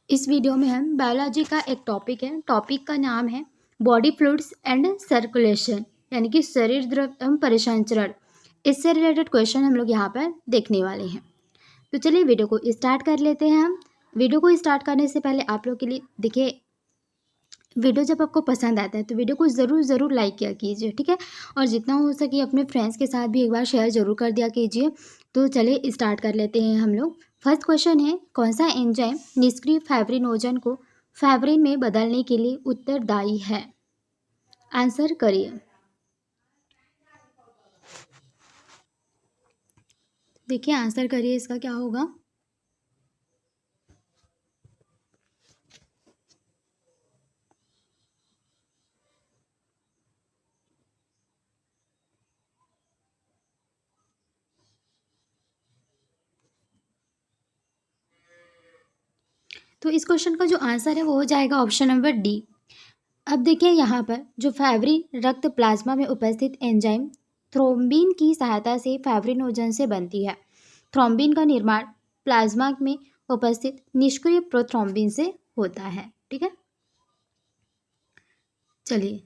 इस वीडियो में हम बायोलॉजी का एक टॉपिक है। टॉपिक का नाम है बॉडी फ्लूइड्स एंड सर्कुलेशन, यानी कि शरीर द्रव एवं परिसंचरण। इससे रिलेटेड क्वेश्चन हम लोग यहाँ पर देखने वाले हैं। तो चलिए वीडियो को स्टार्ट कर लेते हैं। हम वीडियो को स्टार्ट करने से पहले आप लोग के लिए देखिए, वीडियो जब आपको पसंद आता है तो वीडियो को ज़रूर लाइक किया कीजिए, ठीक है। और जितना हो सके अपने फ्रेंड्स के साथ भी एक बार शेयर ज़रूर कर दिया कीजिए। तो चलिए स्टार्ट कर लेते हैं हम लोग। फर्स्ट क्वेश्चन है, कौन सा एंजाइम निष्क्रिय फाइब्रिनोजन को फाइब्रिन में बदलने के लिए उत्तरदायी है? आंसर करिए। देखिए आंसर करिए, इसका क्या होगा। तो इस क्वेश्चन का जो आंसर है वो हो जाएगा ऑप्शन नंबर डी। अब देखिए यहाँ पर जो फाइब्रिन रक्त प्लाज्मा में उपस्थित एंजाइम थ्रोम्बिन की सहायता से फाइब्रिनोजन से बनती है। थ्रोम्बिन का निर्माण प्लाज्मा में उपस्थित निष्क्रिय प्रोथ्रोम्बिन से होता है, ठीक है। चलिए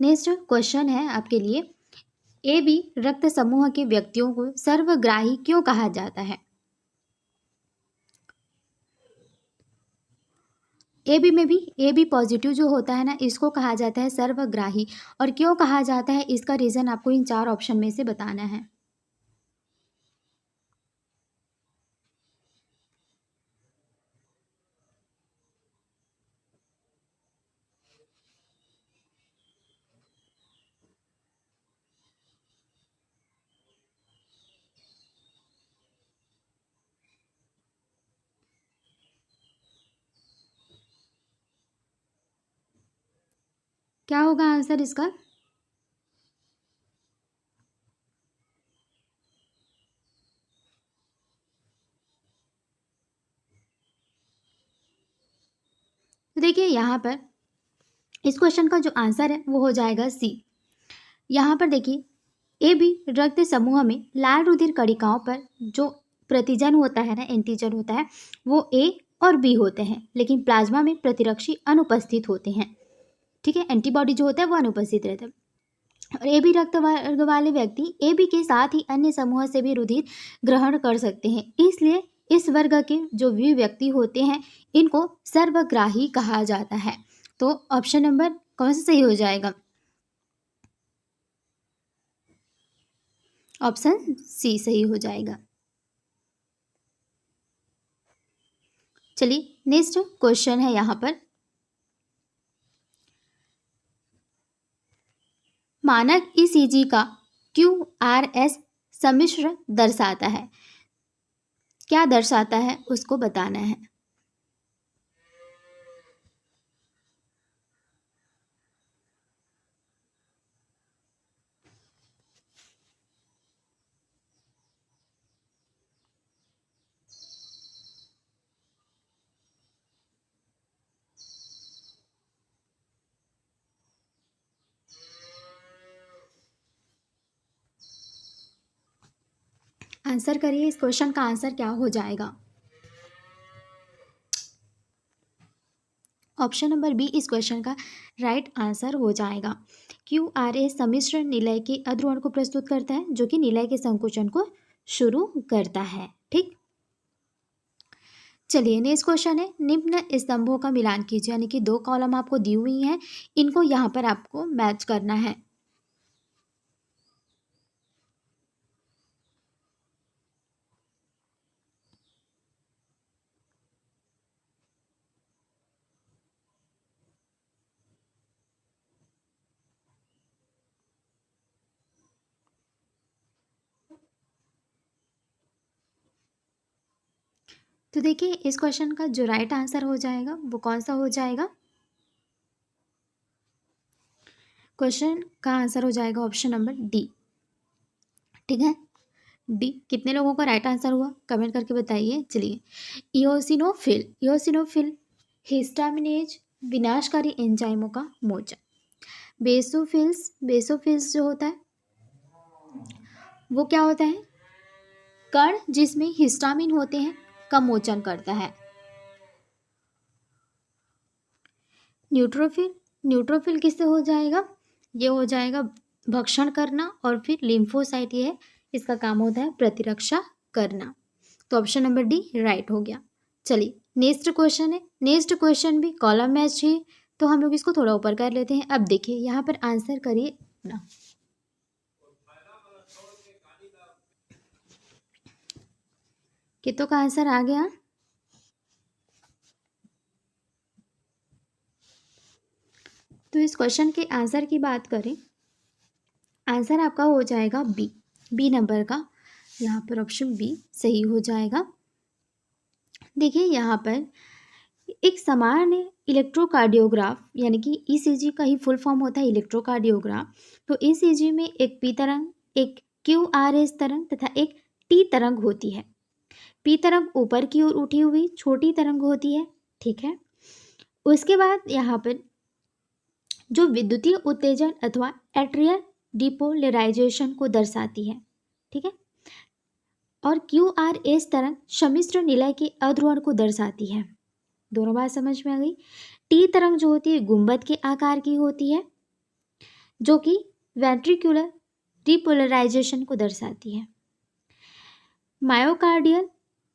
नेक्स्ट क्वेश्चन है आपके लिए, ए बी रक्त समूह के व्यक्तियों को सर्वग्राही क्यों कहा जाता है? ए बी में भी ए बी पॉजिटिव जो होता है ना, इसको कहा जाता है सर्वग्राही। और क्यों कहा जाता है, इसका रीज़न आपको इन चार ऑप्शन में से बताना है। क्या होगा आंसर इसका? तो देखिए यहाँ पर इस क्वेश्चन का जो आंसर है वो हो जाएगा सी। यहाँ पर देखिए, ए बी रक्त समूह में लाल रुधिर कणिकाओं पर जो प्रतिजन होता है ना, एंटीजन होता है, वो ए और बी होते हैं, लेकिन प्लाज्मा में प्रतिरक्षी अनुपस्थित होते हैं, ठीक है। एंटीबॉडी जो होता है वो अनुपस्थित रहता है। और ए बी रक्त वर्ग वाले व्यक्ति ए बी के साथ ही अन्य समूह से भी रुधिर ग्रहण कर सकते हैं, इसलिए इस वर्ग के जो भी व्यक्ति होते हैं इनको सर्वग्राही कहा जाता है। तो ऑप्शन नंबर कौन सा सही हो जाएगा? ऑप्शन सी सही हो जाएगा। चलिए नेक्स्ट क्वेश्चन है यहाँ पर, मानक ईसीजी का QRS सम्मिश्र दर्शाता है। क्या दर्शाता है उसको बताना है। आंसर करिए, इस क्वेश्चन का आंसर क्या हो जाएगा। ऑप्शन नंबर बी इस क्वेश्चन का राइट आंसर हो जाएगा। QRS सम्मिश्र निलय के अध्रुवण को प्रस्तुत करता है, जो कि निलय के संकुचन को शुरू करता है, ठीक। चलिए नेक्स्ट क्वेश्चन है, निम्न स्तंभों का मिलान कीजिए, यानी कि दो कॉलम आपको दी हुई हैं, इनको यहाँ पर आपको मैच करना है। तो देखिए इस क्वेश्चन का जो राइट आंसर हो जाएगा वो कौन सा हो जाएगा। क्वेश्चन का आंसर हो जाएगा ऑप्शन नंबर डी, ठीक है। डी। कितने लोगों का राइट आंसर हुआ कमेंट करके बताइए। चलिए, इओसिनोफिल हिस्टामिनेज विनाशकारी एंजाइमों का मोचक। बेसोफिल्स जो होता है वो क्या होता है, कण जिसमें हिस्टामिन होते हैं का मोचन करता है। न्यूट्रोफिल, न्यूट्रोफिल किससे हो जाएगा? ये हो जाएगा भक्षण करना, और फिर लिम्फोसाइट ये है, इसका काम होता है प्रतिरक्षा करना। तो ऑप्शन नंबर डी राइट हो गया। चलिए नेक्स्ट क्वेश्चन है। नेक्स्ट क्वेश्चन भी कॉलम मैच है, तो हम लोग इसको थोड़ा ऊपर कर लेते हैं। अब देखिए यहाँ पर आंसर करिए अपना। कितों का आंसर आ गया? तो इस क्वेश्चन के आंसर की बात करें, आंसर आपका हो जाएगा बी, बी नंबर का, यहाँ पर ऑप्शन बी सही हो जाएगा। देखिए यहाँ पर एक सामान्य इलेक्ट्रोकार्डियोग्राफ यानी कि ईसीजी का ही फुल फॉर्म होता है इलेक्ट्रोकार्डियोग्राफ। तो ईसीजी में एक पी तरंग, एक क्यूआरएस तरंग तथा एक टी तरंग होती है। पी तरंग ऊपर की ओर उठी हुई छोटी तरंग होती है, ठीक है। उसके बाद यहाँ पर जो विद्युतीय उत्तेजन अथवा एट्रियल डिपोलराइजेशन को दर्शाती है, ठीक है। और क्यूआरएस तरंग सम्मिश्र निलय के अध्रुवण को दर्शाती है। दोनों बात समझ में आ गई। टी तरंग जो होती है गुंबद के आकार की होती है, जो कि वेंट्रिकुलर डिपोलराइजेशन को दर्शाती है। मायोकार्डियल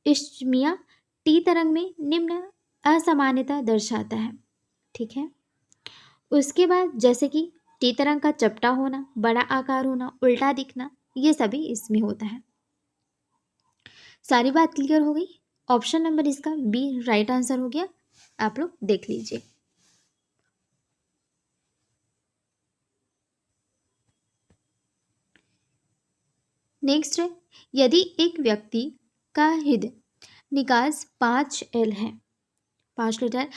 इस्चमिया टी तरंग में निम्न असामान्यता दर्शाता है, ठीक है। उसके बाद जैसे कि टी तरंग का चपटा होना, बड़ा आकार होना, उल्टा दिखना, ये सभी इसमें होता है। सारी बात क्लियर हो गई। ऑप्शन नंबर इसका बी राइट आंसर हो गया। आप लोग देख लीजिए। नेक्स्ट है, यदि एक व्यक्ति का हृदय निकास 5L है, 5 लीटर,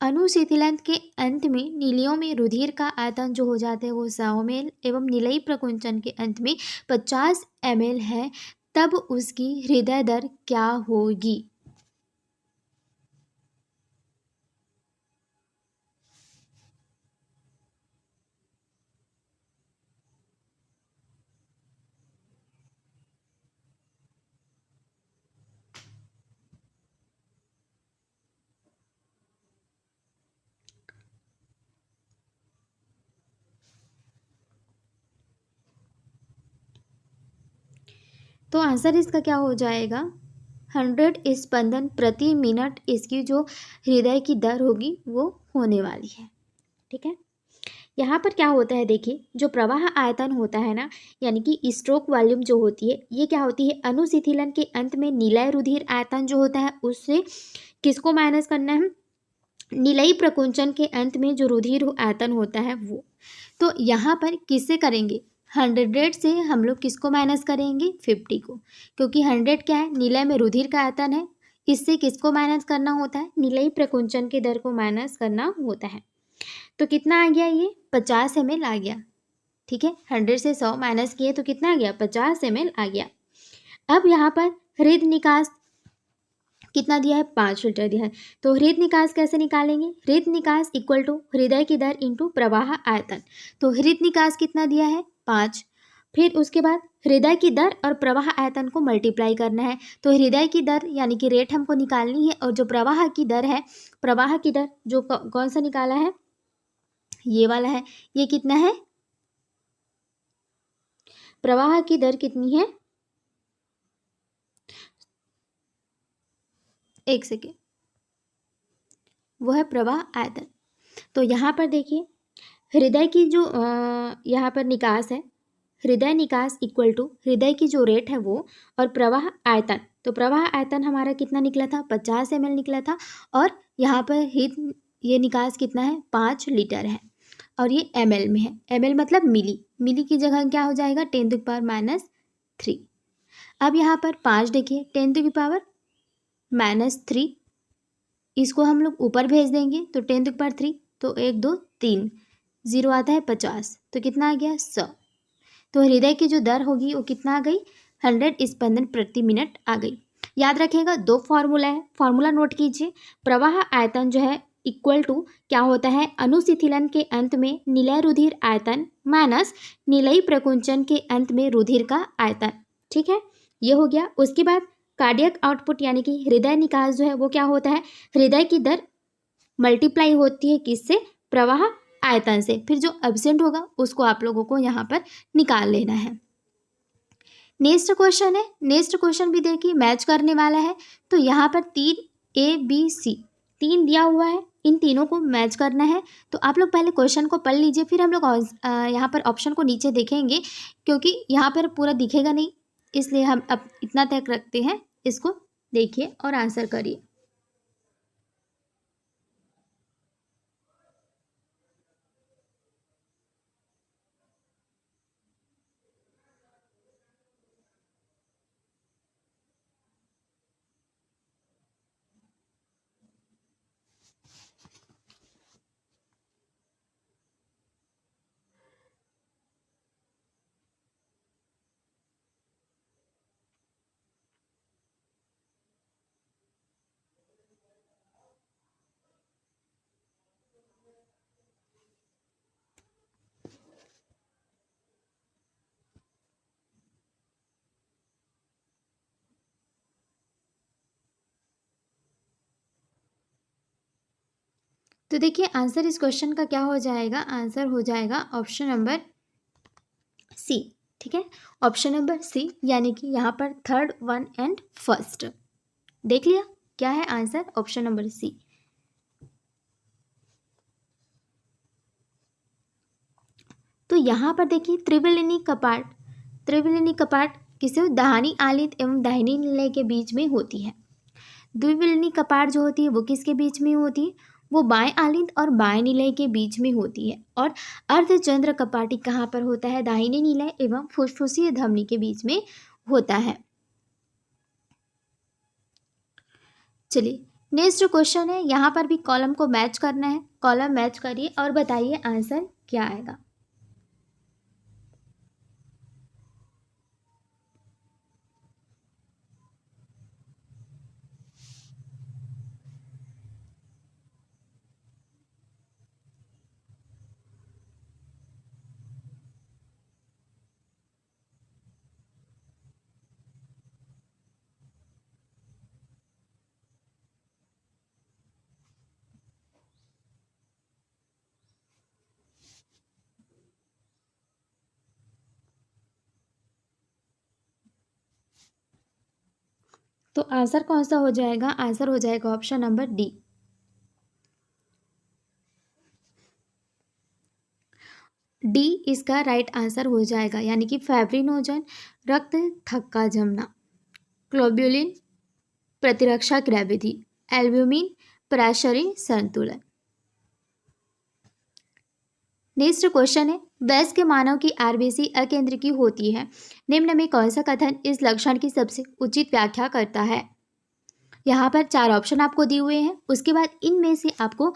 अनुशीतलन के अंत में नीलियों में रुधिर का आयतन जो हो जाता है वो 100 ml एवं निलयी प्रकुंचन के अंत में 50 ml है, तब उसकी हृदय दर क्या होगी? तो आंसर इसका क्या हो जाएगा? 100 स्पंदन प्रति मिनट इसकी जो हृदय की दर होगी वो होने वाली है, ठीक है। यहाँ पर क्या होता है, देखिए जो प्रवाह आयतन होता है ना, यानी कि स्ट्रोक वॉल्यूम जो होती है, ये क्या होती है, अनुशीतलन के अंत में निलय रुधिर आयतन जो होता है उससे किसको माइनस करना है, निलयी प्रकुंचन के अंत में जो रुधिर आयतन होता है वो। तो यहाँ पर किससे करेंगे, 100 से हम लोग किसको माइनस करेंगे, 50 को, क्योंकि 100 क्या है, निलय में रुधिर का आयतन है, इससे किसको माइनस करना होता है, निलयी प्रकुंचन के दर को माइनस करना होता है। तो कितना आ गया, ये 50 ml आ गया, ठीक है। 100 से 100 माइनस किए तो कितना आ गया, 50 ml आ गया। अब यहाँ पर हृदय निकास कितना दिया है, 5 लीटर दिया है, तो हृदय निकास कैसे निकालेंगे, हृदय निकास इक्वल टू हृदय की दर इंटू प्रवाह आयतन। तो हृदय निकास कितना दिया है, 5, फिर उसके बाद हृदय की दर और प्रवाह आयतन को मल्टीप्लाई करना है। तो हृदय की दर यानी कि रेट हमको निकालनी है, और जो प्रवाह की दर है, प्रवाह की दर जो कौन सा निकाला है, ये वाला है, ये कितना है, प्रवाह की दर कितनी है, एक सेकेंड, वो है प्रवाह आयतन। तो यहाँ पर देखिए हृदय की जो यहाँ पर निकास है, हृदय निकास इक्वल टू हृदय की जो रेट है वो और प्रवाह आयतन। तो प्रवाह आयतन हमारा कितना निकला था, 50 ml निकला था, और यहाँ पर हृदय ये निकास कितना है, 5 लीटर है, और ये ml में है, ml मतलब मिली, मिली की जगह क्या हो जाएगा, 10⁻³ अब यहाँ पर 5 देखिए 10⁻³ इसको हम लोग ऊपर भेज देंगे तो 10⁻³ तो 1 2 3 0 आता है 50, तो कितना आ गया, 100। तो हृदय की जो दर होगी वो कितना आ गई, 100 स्पंदन प्रति मिनट आ गई। याद रखिएगा 2 फॉर्मूला है, फॉर्मूला नोट कीजिए। प्रवाह आयतन जो है इक्वल टू क्या होता है, अनुशीतलन के अंत में निलय रुधिर आयतन माइनस निलयी प्रकुंचन के अंत में रुधिर का आयतन, ठीक है, ये हो गया। उसके बाद कार्डियक आउटपुट यानी कि हृदय निकास जो है वो क्या होता है, हृदय की दर मल्टीप्लाई होती है किससे, प्रवाह आयतन से। फिर जो एब्सेंट होगा उसको आप लोगों को यहाँ पर निकाल लेना है। नेक्स्ट क्वेश्चन है, नेक्स्ट क्वेश्चन भी देखिए मैच करने वाला है। तो यहाँ पर 3 A B C 3 दिया हुआ है, इन तीनों को मैच करना है। तो आप लोग पहले क्वेश्चन को पढ़ लीजिए, फिर हम लोग यहाँ पर ऑप्शन को नीचे देखेंगे, क्योंकि यहाँ पर पूरा दिखेगा नहीं, इसलिए हम अब इतना तक रखते हैं। इसको देखिए और आंसर करिए। तो देखिए आंसर इस क्वेश्चन का क्या हो जाएगा, आंसर हो जाएगा ऑप्शन नंबर सी। ठीक है, ऑप्शन नंबर सी, यानी कि यहाँ पर थर्ड वन एंड फर्स्ट। देख लिया क्या है आंसर, ऑप्शन नंबर सी। तो यहाँ पर देखिए त्रिविलिनी कपाट, त्रिविलिनी कपाट किसे, दाहिनी आलिंद एवं दाहिनी निलय के बीच में होती है। द्विविलिनी कपाट जो होती है वो किसके बीच में होती है, वो बाएं आलिंद और बाएं निलय के बीच में होती है। और अर्धचंद्र कपाटी कहाँ पर होता है, दाहिने निलय एवं फुसफुसीय धमनी के बीच में होता है। चलिए नेक्स्ट क्वेश्चन है, यहाँ पर भी कॉलम को मैच करना है। कॉलम मैच करिए और बताइए आंसर क्या आएगा। तो आंसर कौन सा हो जाएगा, आंसर हो जाएगा ऑप्शन नंबर डी। डी इसका राइट आंसर हो जाएगा, यानी कि फाइब्रिनोजन रक्त थक्का जमना, ग्लोब्यूलिन प्रतिरक्षा क्रियाविधि, एल्ब्यूमिन पराशरीय संतुलन। नेक्स्ट क्वेश्चन है, वयस्क मानव की आरबीसी अकेंद्रीय होती है, निम्न में कौन सा कथन इस लक्षण की सबसे उचित व्याख्या करता है। यहाँ पर 4 ऑप्शन आपको दिए हुए हैं, उसके बाद इनमें से आपको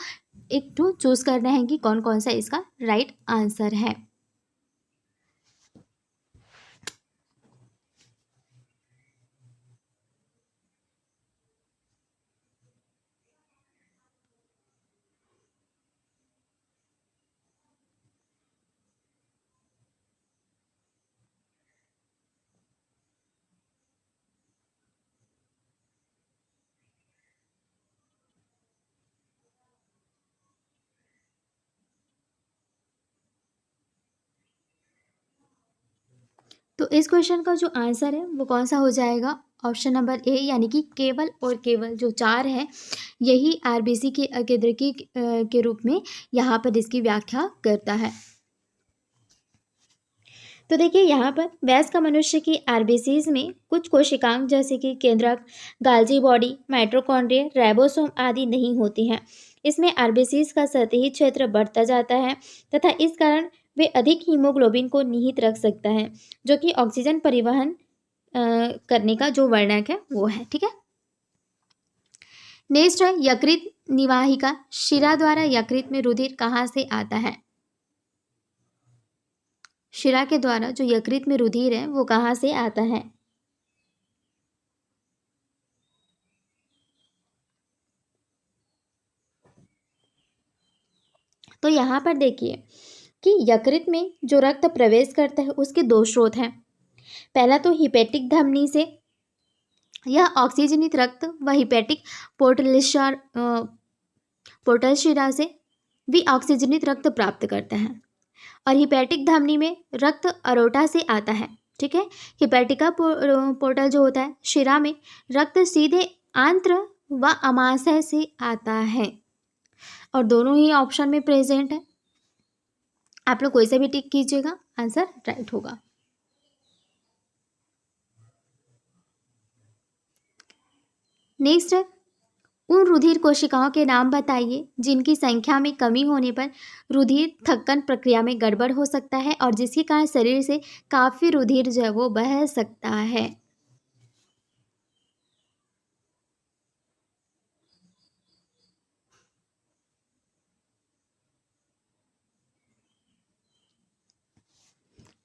एक तो चूज करना है कि कौन कौन सा इसका राइट आंसर है। तो इस क्वेश्चन का जो आंसर है वो कौन सा हो जाएगा, ऑप्शन नंबर ए, यानी कि केवल और केवल जो 4 है यही आरबीसी के अकेंद्रीय के रूप में यहाँ पर इसकी व्याख्या करता है। तो देखिए यहाँ पर वयस्क मनुष्य की आरबीसीज में कुछ कोशिकांग जैसे कि केंद्रक, गाल्जी बॉडी, माइटोकॉन्ड्रिया, राइबोसोम आदि नहीं होती हैं। इसमें आरबीसीज का सतही क्षेत्र बढ़ता जाता है तथा इस कारण वे अधिक हीमोग्लोबिन को निहित रख सकता है, जो कि ऑक्सीजन परिवहन करने का जो वर्णक है वो है। ठीक है, नेक्स्ट है यकृत निवाहिका शिरा द्वारा यकृत में रुधिर कहाँ से आता है। शिरा के द्वारा जो यकृत में रुधिर है वो कहाँ से आता है। तो यहाँ पर देखिए कि यकृत में जो रक्त प्रवेश करता है उसके 2 स्रोत हैं। पहला तो हिपेटिक धमनी से यह ऑक्सीजनित रक्त व हिपैटिक पोर्टल शिरा से भी ऑक्सीजनित रक्त प्राप्त करता है। और हिपैटिक धमनी में रक्त अरोटा से आता है। ठीक है, हिपैटिका पोर्टल जो होता है शिरा में रक्त सीधे आंत्र व अमाशय से आता है। और दोनों ही ऑप्शन में प्रेजेंट है। आप लोग कोई से भी टिक कीजिएगा, आंसर राइट होगा। नेक्स्ट है, उन रुधिर कोशिकाओं के नाम बताइए जिनकी संख्या में कमी होने पर रुधिर थक्कन प्रक्रिया में गड़बड़ हो सकता है और जिसके कारण शरीर से काफी रुधिर जो है वो बह सकता है।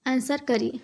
आंसर करिए।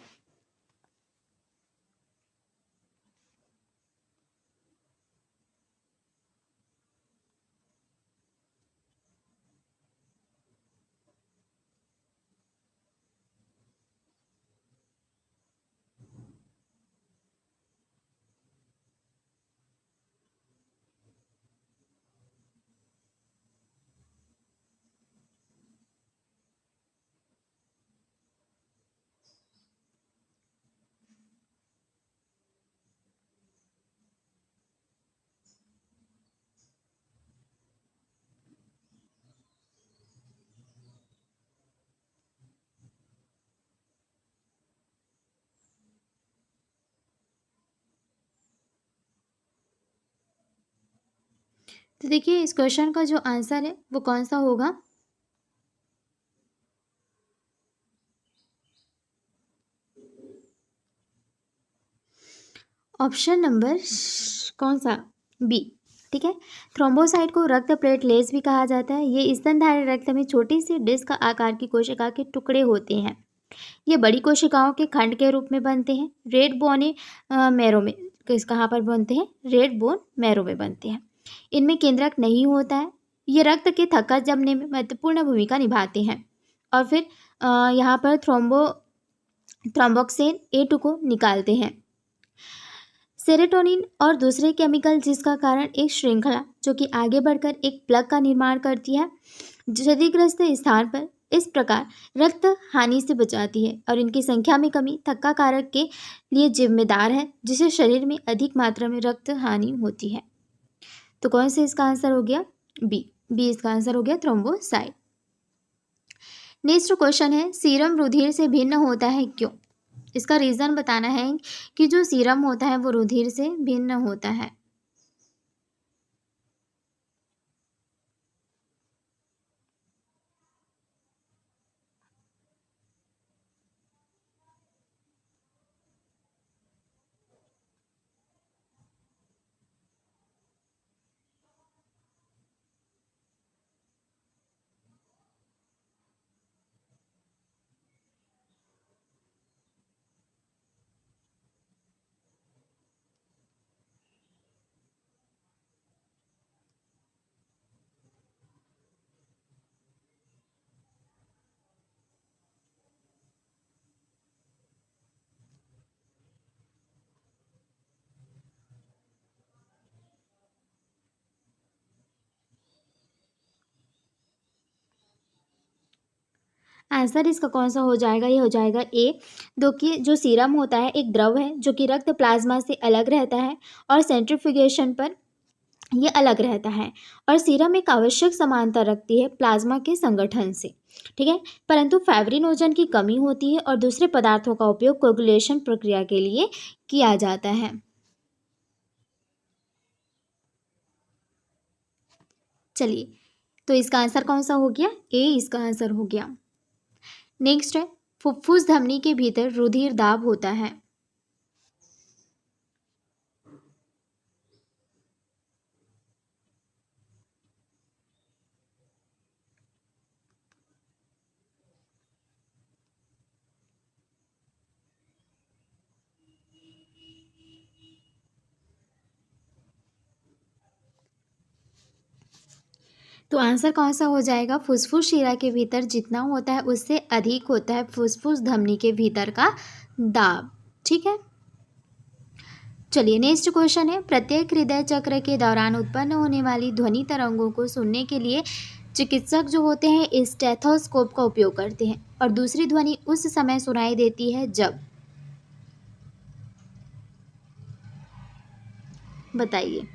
तो देखिए इस क्वेश्चन का जो आंसर है वो कौन सा होगा? ऑप्शन नंबर कौन सा? बी। ठीक है, थ्रोम्बोसाइट को रक्त प्लेटलेट्स भी कहा जाता है। ये स्तनधारी रक्त में छोटी सी डिस्क आकार की कोशिका के टुकड़े होते हैं। ये बड़ी कोशिकाओं के खंड के रूप में बनते हैं। रेड बोने मैरो में कहाँ पर बनते हैं? रेड बोन मैरो में बनते हैं। इनमें केंद्रक नहीं होता है। ये रक्त के थक्का जमने में महत्वपूर्ण भूमिका निभाते हैं। और फिर यहाँ पर थ्रोम्बोक्सेन A2 को निकालते हैं। सेरोटोनिन और दूसरे केमिकल जिसका कारण एक श्रृंखला जो कि आगे बढ़कर एक प्लग का निर्माण करती है क्षतिग्रस्त स्थान पर, इस प्रकार रक्त हानि से बचाती है और इनकी संख्या में कमी थक्का कारक के लिए जिम्मेदार है, जिससे शरीर में अधिक मात्रा में रक्त हानि होती है। तो कौन से इसका आंसर हो गया? बी। बी इसका आंसर हो गया, थ्रोम्बोसाइट। नेक्स्ट क्वेश्चन है, सीरम रुधिर से भिन्न होता है क्यों? इसका रीज़न बताना है कि जो सीरम होता है वो रुधिर से भिन्न होता है। आंसर इसका कौन सा हो जाएगा? ये हो जाएगा ए। कि जो सीरम होता है एक द्रव है जो कि रक्त प्लाज्मा से अलग रहता है और सेंट्रीफ्यूगेशन पर ये अलग रहता है। और सीरम एक आवश्यक समानता रखती है प्लाज्मा के संगठन से। ठीक है, परंतु फाइब्रिनोजन की कमी होती है और दूसरे पदार्थों का उपयोग कोगुलेशन प्रक्रिया के लिए किया जाता है। चलिए, तो इसका आंसर कौन सा हो गया? ए इसका आंसर हो गया। नेक्स्ट है, फुफ्फुस धमनी के भीतर रुधिर दाब होता है। तो आंसर कौन सा हो जाएगा? फुसफुस शिरा के भीतर जितना होता है उससे अधिक होता है फुसफुस धमनी के भीतर का दाब। ठीक है, चलिए नेक्स्ट क्वेश्चन है, प्रत्येक हृदय चक्र के दौरान उत्पन्न होने वाली ध्वनि तरंगों को सुनने के लिए चिकित्सक जो होते हैं स्टेथोस्कोप का उपयोग करते हैं और दूसरी ध्वनि उस समय सुनाई देती है जब, बताइए।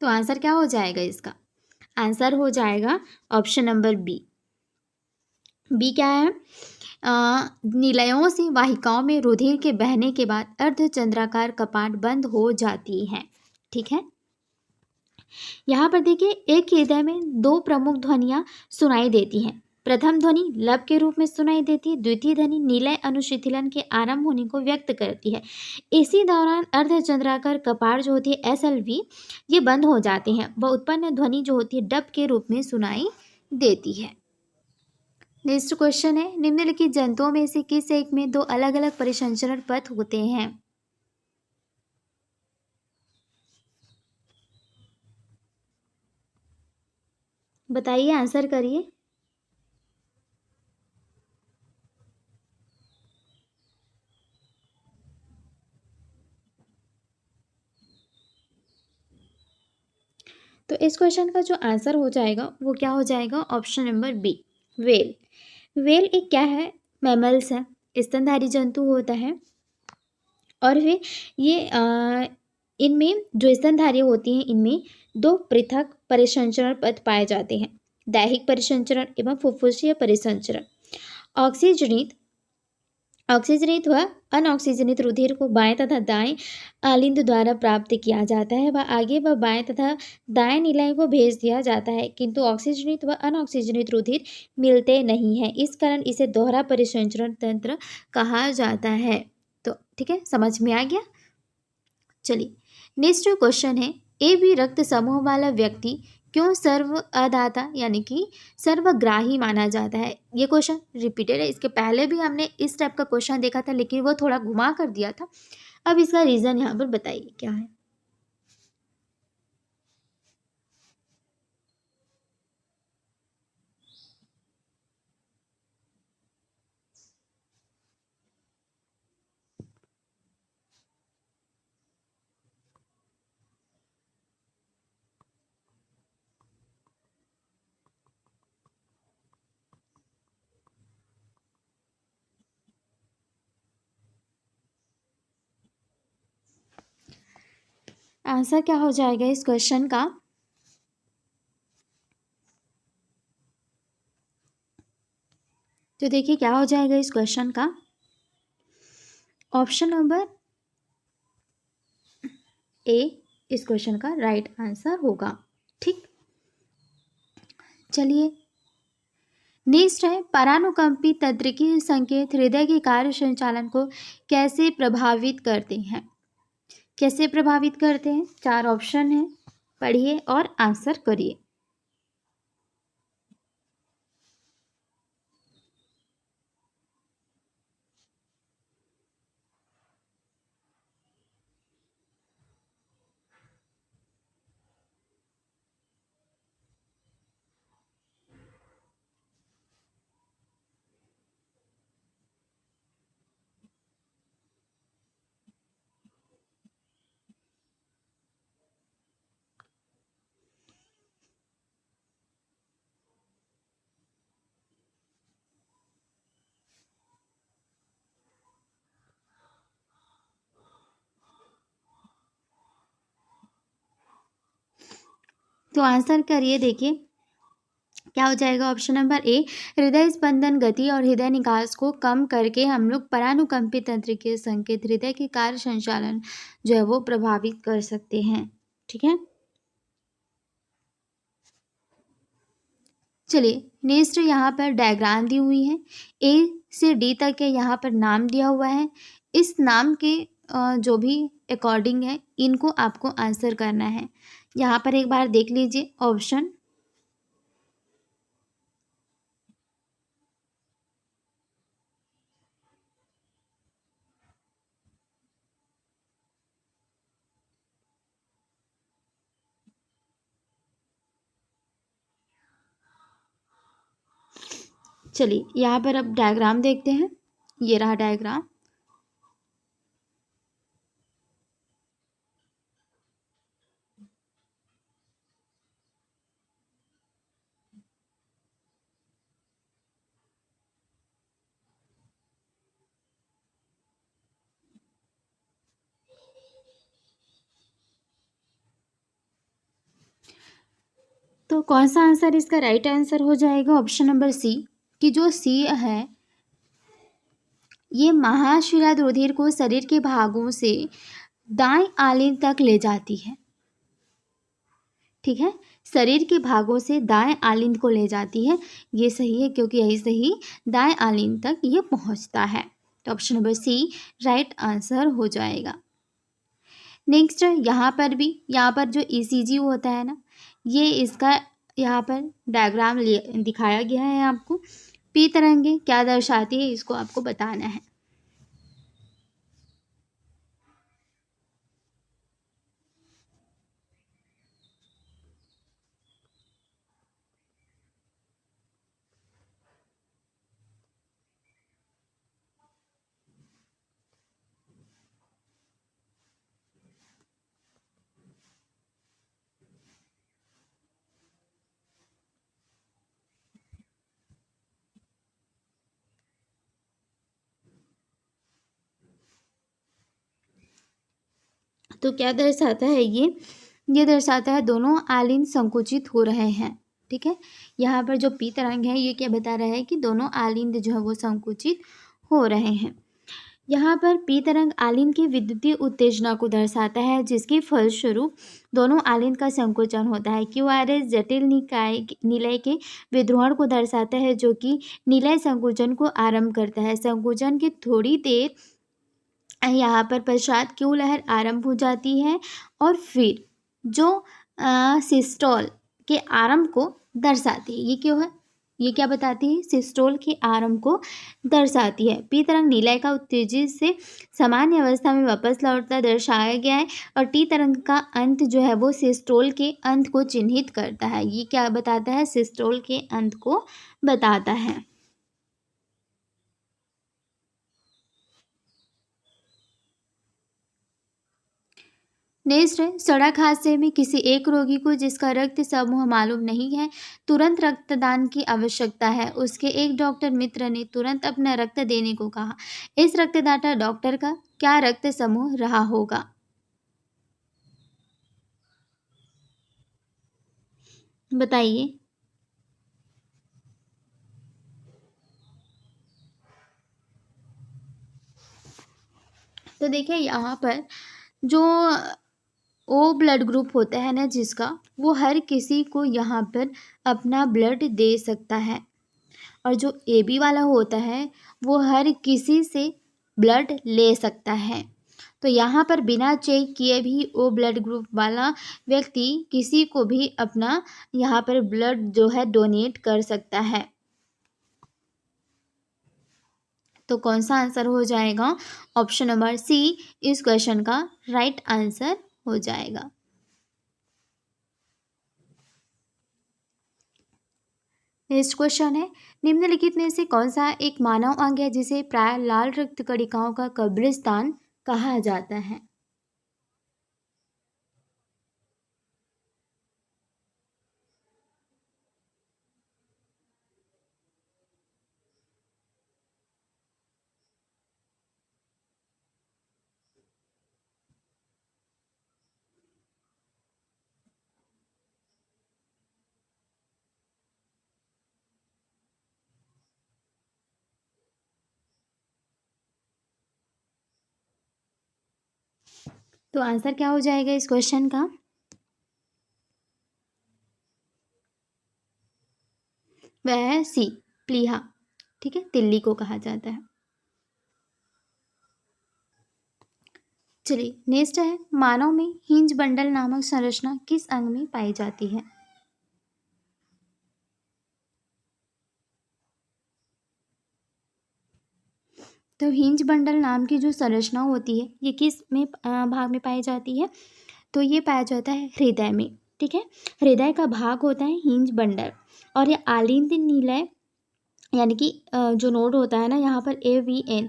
तो आंसर क्या हो जाएगा इसका? आंसर हो जाएगा ऑप्शन नंबर बी। बी क्या है? निलयों से वाहिकाओं में रुधिर के बहने के बाद अर्धचंद्राकार कपाट बंद हो जाती है। ठीक है, यहाँ पर देखिए एक हृदय में दो प्रमुख ध्वनियाँ सुनाई देती हैं। प्रथम ध्वनि लब के रूप में सुनाई देती है, द्वितीय ध्वनि निलय अनुशीतलन के आरंभ होने को व्यक्त करती है। इसी दौरान अर्धचंद्राकार कपाट जो होती है SLV ये बंद हो जाते हैं। वह उत्पन्न ध्वनि जो होती है डब के रूप में सुनाई देती है। नेक्स्ट क्वेश्चन है, निम्नलिखित जंतुओं में से किस एक में दो अलग अलग परिसंचरण पथ होते हैं? बताइए, आंसर करिए। तो इस क्वेश्चन का जो आंसर हो जाएगा वो क्या हो जाएगा? Option number B, well. Well एक क्या है? मैमल्स है, स्तनधारी जंतु होता है और वे ये इनमें जो स्तनधारी होती हैं इनमें दो पृथक परिसंचरण पथ पाए जाते हैं, दैहिक परिसंचरण एवं फुफ्फुसीय परिसंचरण। ऑक्सीजनित ऑक्सीजनित व अनऑक्सीजनित रुधिर को बाएं तथा दाएं आलिंद द्वारा प्राप्त किया जाता है व आगे व बाएं तथा दाएं निलय को भेज दिया जाता है, किंतु ऑक्सीजनित व अनऑक्सीजनित रुधिर मिलते नहीं हैं। इस कारण इसे दोहरा परिसंचरण तंत्र कहा जाता है। तो ठीक है, समझ में आ गया। चलिए नेक्स्ट क्वेश्चन है, ए बी रक्त समूह वाला व्यक्ति क्यों सर्व अदाता यानी कि सर्वग्राही माना जाता है? ये क्वेश्चन रिपीटेड है, इसके पहले भी हमने इस टाइप का क्वेश्चन देखा था लेकिन वो थोड़ा घुमा कर दिया था। अब इसका रीज़न यहाँ पर बताइए क्या है। आंसर क्या हो जाएगा इस क्वेश्चन का? तो देखिए क्या हो जाएगा इस क्वेश्चन का? ऑप्शन नंबर ए इस क्वेश्चन का राइट आंसर होगा। ठीक, चलिए नेक्स्ट है, परानुकंपी तंत्रिकी संकेत हृदय के कार्य संचालन को कैसे प्रभावित करते हैं? कैसे प्रभावित करते हैं? चार ऑप्शन है, पढ़िए और आंसर करिए। तो आंसर करिए, देखिए क्या हो जाएगा। ऑप्शन नंबर ए, हृदय स्पंदन गति और हृदय निकास को कम करके हम लोग परानुकंपित तंत्रिकीय संकेत हृदय के कार्य संचालन जो है वो प्रभावित कर सकते हैं। ठीक है, चलिए नेक्स्ट यहाँ पर डायग्राम दी हुई है, ए से डी तक के यहाँ पर नाम दिया हुआ है। इस नाम के जो भी अकॉर्डिंग है इनको आपको आंसर करना है। यहाँ पर एक बार देख लीजिए ऑप्शन। चलिए यहाँ पर अब डायग्राम देखते हैं। ये रहा डायग्राम। तो कौन सा आंसर इसका राइट आंसर हो जाएगा? ऑप्शन नंबर सी, कि जो सी है ये महाशिरा रुधिर को शरीर के भागों से दाएं आलिंग तक ले जाती है। ठीक है, शरीर के भागों से दाएं आलिंग को ले जाती है। ये सही है क्योंकि यही सही दाएं आलिंग तक ये पहुंचता है। तो option number C right answer हो जाएगा। नेक्स्ट यहाँ पर जो ईसीजी होता है ना, ये इसका यहाँ पर डायग्राम दिखाया गया है आपको। पी तरंगे क्या दर्शाती है इसको आपको बताना है। तो क्या दर्शाता है ये दर्शाता है दोनों आलिंग संकुचित हो रहे हैं। ठीक है, यहाँ पर जो पी तरंग है ये क्या बता रहा है कि दोनों आलिंग जो है वो संकुचित हो रहे हैं। यहाँ पर पी तरंग आलिंग की विद्युतीय उत्तेजना को दर्शाता है जिसके फलस्वरूप दोनों आलिंग का संकोचन होता है। क्यू आर एस जटिल निलय के विद्रोहण को दर्शाता है जो कि निलय संकोचन को आरंभ करता है। संकोचन की थोड़ी देर यहाँ पर पश्चात क्यू लहर आरंभ हो जाती है और फिर जो सिस्टोल के आरंभ को दर्शाती है। ये क्यों है? ये क्या बताती है? सिस्टोल के आरंभ को दर्शाती है। पी तरंग निलय का उत्तेजित से सामान्य अवस्था में वापस लौटता दर्शाया गया है और टी तरंग का अंत जो है वो सिस्टोल के अंत को चिन्हित करता है। ये क्या बताता है? सिस्टोल के अंत को बताता है। नेक्स्ट है, सड़क हादसे में किसी एक रोगी को जिसका रक्त समूह मालूम नहीं है तुरंत रक्तदान की आवश्यकता है। उसके एक डॉक्टर मित्र ने तुरंत अपना रक्त देने को कहा। इस रक्तदाता डॉक्टर का क्या रक्त समूह रहा होगा? बताइए। तो देखिए यहाँ पर जो ओ ब्लड ग्रुप होता है ना जिसका, वो हर किसी को यहाँ पर अपना ब्लड दे सकता है और जो ए बी वाला होता है वो हर किसी से ब्लड ले सकता है। तो यहाँ पर बिना चेक किए भी ओ ब्लड ग्रुप वाला व्यक्ति किसी को भी अपना यहाँ पर ब्लड जो है डोनेट कर सकता है। तो कौन सा आंसर हो जाएगा? ऑप्शन नंबर सी इस क्वेश्चन का राइट आंसर हो जाएगा। नेक्स्ट क्वेश्चन है, निम्नलिखित में से कौन सा एक मानव अंग है जिसे प्राय लाल रक्त कणिकाओं का कब्रिस्तान कहा जाता है? तो आंसर क्या हो जाएगा इस क्वेश्चन का? है सी, प्लीहा, ठीक है, तिल्ली को कहा जाता है। चलिए नेक्स्ट है, मानव में हिंज बंडल नामक संरचना किस अंग में पाई जाती है? तो हिंज बंडल नाम की जो संरचना होती है ये किस में भाग में पाई जाती है? तो ये पाया जाता है हृदय में, ठीक है। हृदय का भाग होता है हिंज बंडल, और ये आलिंद नीलय यानी कि जो नोड होता है ना यहाँ पर AVN,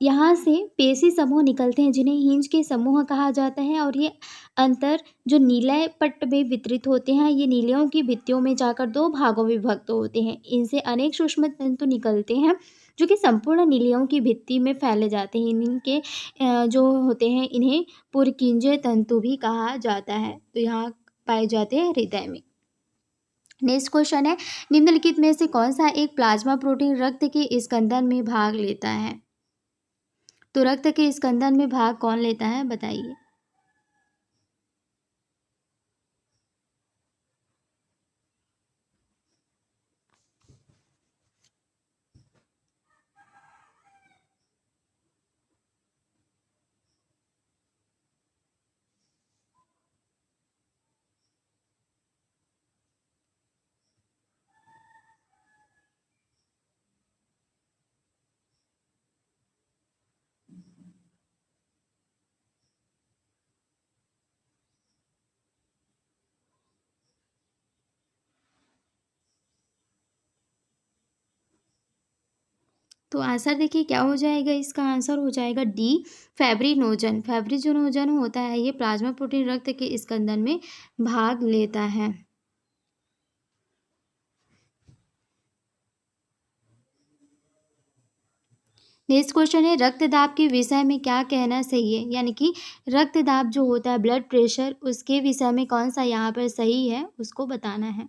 यहाँ से पेशी समूह निकलते हैं जिन्हें हिंज के समूह कहा जाता है, और ये अंतर जो नीलय पट्ट में वितरित होते हैं, ये नीलियों की भित्तियों में जाकर दो भागों में विभक्त होते हैं। इनसे अनेक सूक्ष्म तंतु निकलते हैं जो कि संपूर्ण नीलियों की भित्ति में फैले जाते हैं। इनके जो होते हैं इन्हें पुरकींजय तंतु भी कहा जाता है। तो यहाँ पाए जाते हैं हृदय में। नेक्स्ट क्वेश्चन है, निम्नलिखित में से कौन सा एक प्लाज्मा प्रोटीन रक्त के स्कंदन में भाग लेता है? तो रक्त के स्कंदन में भाग कौन लेता है, बताइए। तो आंसर देखिए क्या हो जाएगा, इसका आंसर हो जाएगा डी, फैब्रिनोजन। फैब्रिनोजन होता है ये प्लाज्मा प्रोटीन रक्त के स्कंदन में भाग लेता है। नेक्स्ट क्वेश्चन है, रक्तदाब के विषय में क्या कहना सही है? यानी कि रक्तदाब जो होता है ब्लड प्रेशर, उसके विषय में कौन सा यहाँ पर सही है उसको बताना है।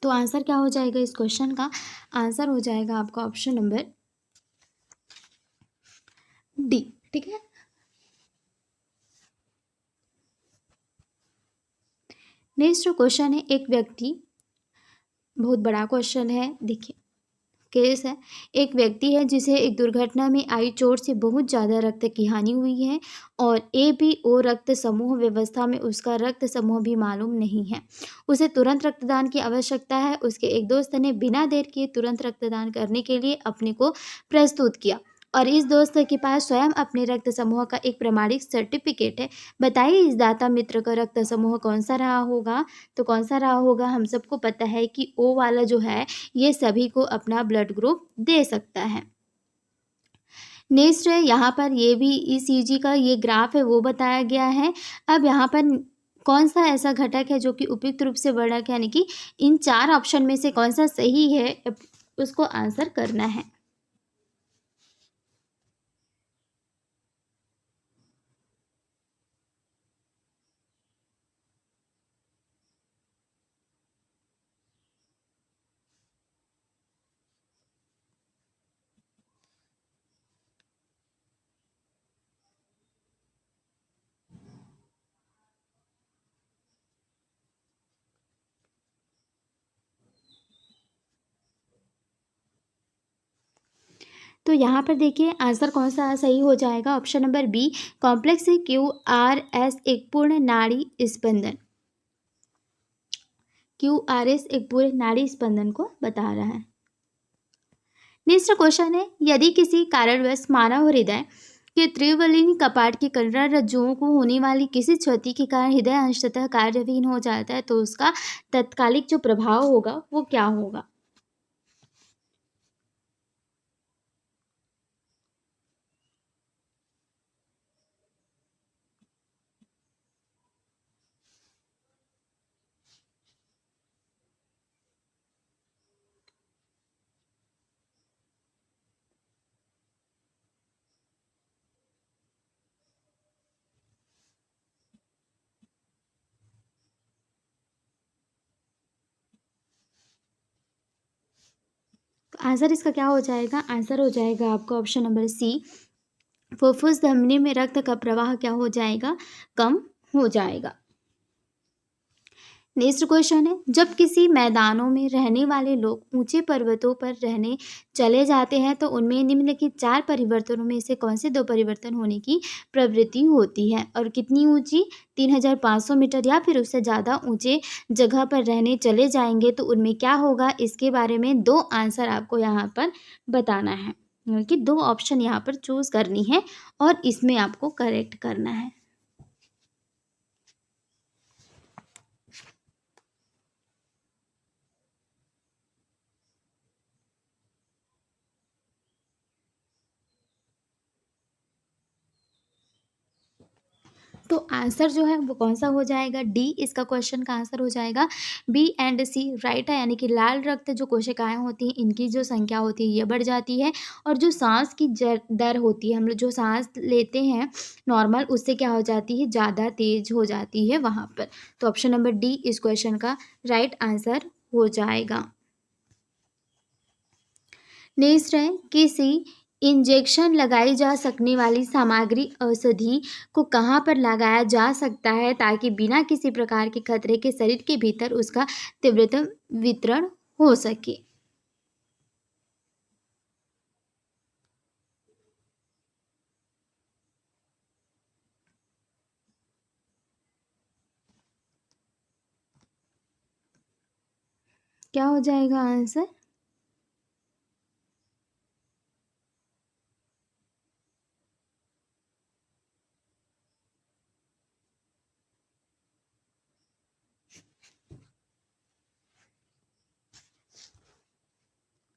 तो आंसर क्या हो जाएगा इस क्वेश्चन का? आंसर हो जाएगा आपका ऑप्शन नंबर डी, ठीक है। नेक्स्ट जो क्वेश्चन है, एक व्यक्ति, बहुत बड़ा क्वेश्चन है, देखिए केस है, एक व्यक्ति है जिसे एक दुर्घटना में आई चोट से बहुत ज़्यादा रक्त की हानि हुई है और ABO रक्त समूह व्यवस्था में उसका रक्त समूह भी मालूम नहीं है। उसे तुरंत रक्तदान की आवश्यकता है। उसके एक दोस्त ने बिना देर किए तुरंत रक्तदान करने के लिए अपने को प्रस्तुत किया और इस दोस्त के पास स्वयं अपने रक्त समूह का एक प्रमाणिक सर्टिफिकेट है। बताइए इस दाता मित्र का रक्त समूह कौन सा रहा होगा? तो कौन सा रहा होगा? हम सबको पता है कि O वाला जो है ये सभी को अपना ब्लड ग्रुप दे सकता है। नेक्स्ट है, यहाँ पर ये भी ECG का ये ग्राफ है वो बताया गया है। अब यहाँ पर कौन सा ऐसा घटक है जो कि उपयुक्त रूप से वर्णक है, यानी कि इन 4 ऑप्शन में से कौन सा सही है उसको आंसर करना है। तो यहाँ पर देखिए आंसर कौन सा सही हो जाएगा, option number B, complex QRS एक पूर्ण नाड़ी स्पंदन। QRS एक पूरे नाड़ी स्पंदन को बता रहा है। नेक्स्ट क्वेश्चन है, यदि किसी कारणवश मानव हृदय के त्रिवलिनी कपाट की कर्ण रज्जुओं को होने वाली किसी क्षति के कारण हृदय अंशतः कार्यविहीन हो जाता है तो उसका तत्कालिक जो प्रभाव होगा वो क्या होगा? आंसर इसका क्या हो जाएगा? आंसर हो जाएगा आपका ऑप्शन नंबर सी, फुफ्फुस धमनी में रक्त का प्रवाह क्या हो जाएगा? कम हो जाएगा। नेक्स्ट क्वेश्चन है, जब किसी मैदानों में रहने वाले लोग ऊंचे पर्वतों पर रहने चले जाते हैं तो उनमें निम्नलिखित 4 परिवर्तनों में से कौन से 2 परिवर्तन होने की प्रवृत्ति होती है? और कितनी ऊंची? 3500 मीटर या फिर उससे ज़्यादा ऊंचे जगह पर रहने चले जाएंगे तो उनमें क्या होगा? इसके बारे में 2 आंसर आपको यहाँ पर बताना है, कि 2 ऑप्शन यहाँ पर चूज करनी है और इसमें आपको करेक्ट करना है। तो आंसर जो है वो कौन सा हो जाएगा? डी इसका क्वेश्चन का आंसर हो जाएगा। बी एंड सी राइट है, यानी कि लाल रक्त जो कोशिकाएं होती हैं इनकी जो संख्या होती है ये बढ़ जाती है, और जो सांस की दर होती है, हम लोग जो सांस लेते हैं नॉर्मल, उससे क्या हो जाती है? ज़्यादा तेज हो जाती है वहाँ पर। तो ऑप्शन नंबर डी इस क्वेश्चन का राइट आंसर हो जाएगा। नेक्स्ट है, किसी इंजेक्शन लगाई जा सकने वाली सामग्री औषधि को कहाँ पर लगाया जा सकता है ताकि बिना किसी प्रकार के खतरे के शरीर के भीतर उसका तीव्रतम वितरण हो सके? क्या हो जाएगा आंसर?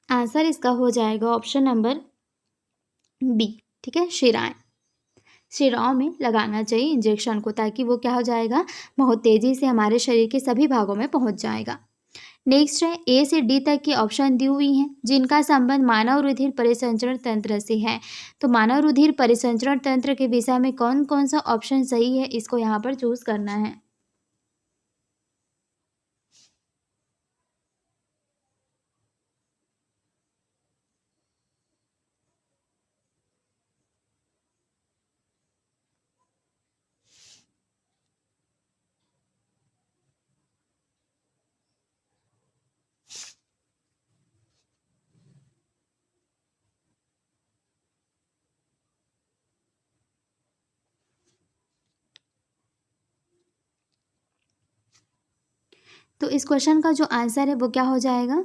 आंसर इसका हो जाएगा ऑप्शन नंबर बी, ठीक है, शिराएं। शिराओं में लगाना चाहिए इंजेक्शन को, ताकि वो क्या हो जाएगा? बहुत तेज़ी से हमारे शरीर के सभी भागों में पहुंच जाएगा। नेक्स्ट है, ए से डी तक की ऑप्शन दी हुई हैं जिनका संबंध मानव रुधिर परिसंचरण तंत्र से है। तो मानव रुधिर परिसंचरण तंत्र के विषय में कौन कौन सा ऑप्शन सही है, इसको यहाँ पर चूज करना है। तो इस क्वेश्चन का जो आंसर है वो क्या हो जाएगा?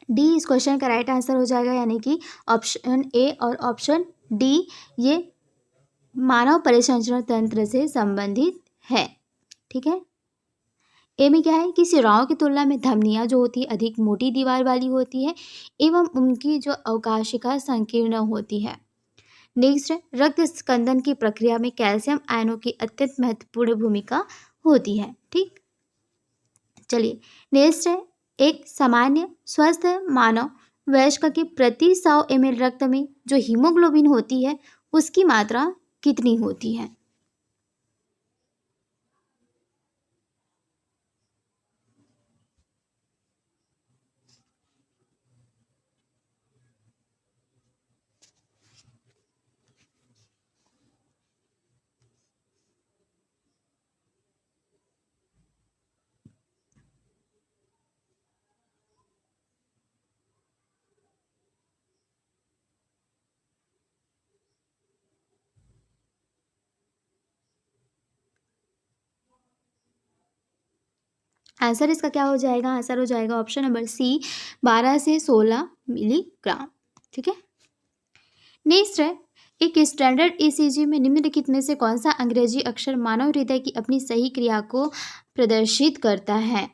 डी इस क्वेश्चन का राइट आंसर हो जाएगा, यानी कि ऑप्शन ए और ऑप्शन डी ये मानव परिसंचरण तंत्र से संबंधित है। ठीक है, ए में क्या है कि शिराओं की तुलना में धमनियां जो होती है अधिक मोटी दीवार वाली होती है एवं उनकी जो अवकाशिका संकीर्ण होती है। नेक्स्ट है, रक्त स्कंदन की प्रक्रिया में कैल्शियम आयनों की अत्यंत महत्वपूर्ण भूमिका होती है। ठीक, चलिए नेक्स्ट है, एक सामान्य स्वस्थ मानव वयस्क के प्रति 100 ml रक्त में जो हीमोग्लोबिन होती है उसकी मात्रा कितनी होती है? आंसर इसका क्या हो जाएगा? आंसर हो जाएगा ऑप्शन नंबर सी, 12 से 16 मिलीग्राम। ठीक है, नेक्स्ट है, एक स्टैंडर्ड ईसीजी में निम्नलिखित में से कौन सा अंग्रेजी अक्षर मानव हृदय की अपनी सही क्रिया को प्रदर्शित करता है?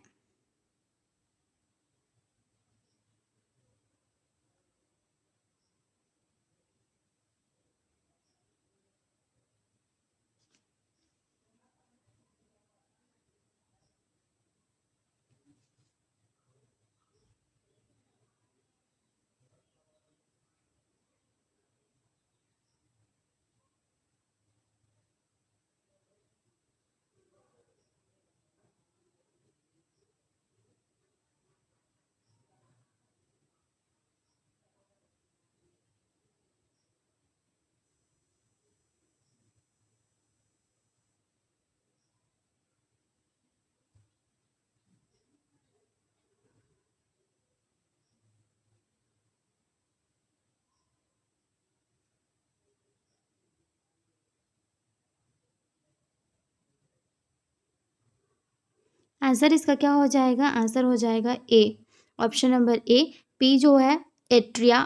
आंसर इसका क्या हो जाएगा? आंसर हो जाएगा ए, ऑप्शन नंबर ए, पी जो है एट्रिया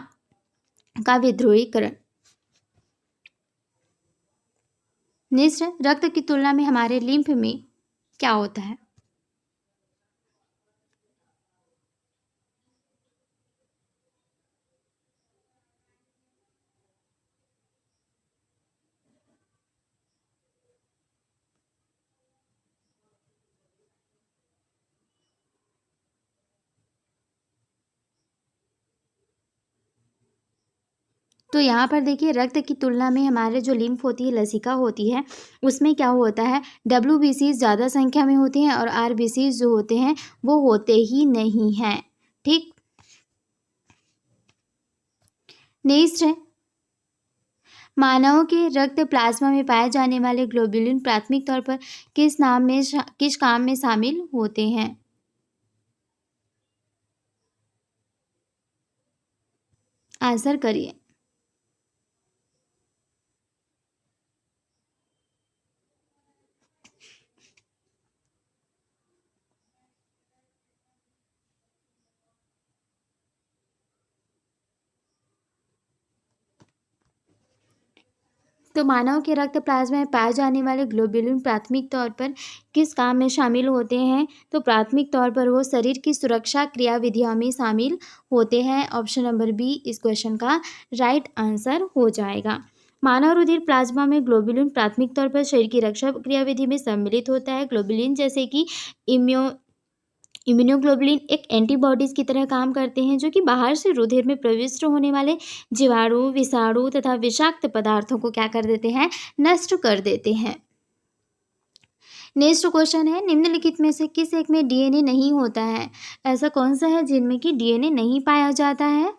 का विध्रुवीकरण। नेक्स्ट है, रक्त की तुलना में हमारे लिम्फ में क्या होता है? तो यहाँ पर देखिए, रक्त की तुलना में हमारे जो लिम्फ होती है, लसिका होती है, उसमें क्या होता है, WBC ज़्यादा संख्या में होती हैं और RBC जो होते हैं वो होते ही नहीं हैं। ठीक, नेक्स्ट है, मानव के रक्त प्लाज्मा में पाए जाने वाले ग्लोबुलिन प्राथमिक तौर पर किस काम में शामिल होते हैं? आंसर करिए। तो मानव के रक्त प्लाज्मा में पाए जाने वाले ग्लोबुलिन प्राथमिक तौर पर किस काम में शामिल होते हैं? तो प्राथमिक तौर पर वो शरीर की सुरक्षा क्रियाविधियों में शामिल होते हैं। ऑप्शन नंबर बी इस क्वेश्चन का राइट आंसर हो जाएगा। मानव रुधिर प्लाज्मा में ग्लोबुलिन प्राथमिक तौर पर शरीर की रक्षा क्रियाविधि में सम्मिलित होता है। ग्लोबुलिन जैसे कि इम्यूनोग्लोबुलिन एक एंटीबॉडीज की तरह काम करते हैं, जो कि बाहर से रुधिर में प्रविष्ट होने वाले जीवाणु, विषाणु तथा विषाक्त पदार्थों को क्या कर देते हैं? नष्ट कर देते हैं। नेक्स्ट क्वेश्चन है, निम्नलिखित में से किस एक में DNA नहीं होता है? ऐसा कौन सा है जिनमें कि DNA नहीं पाया जाता है?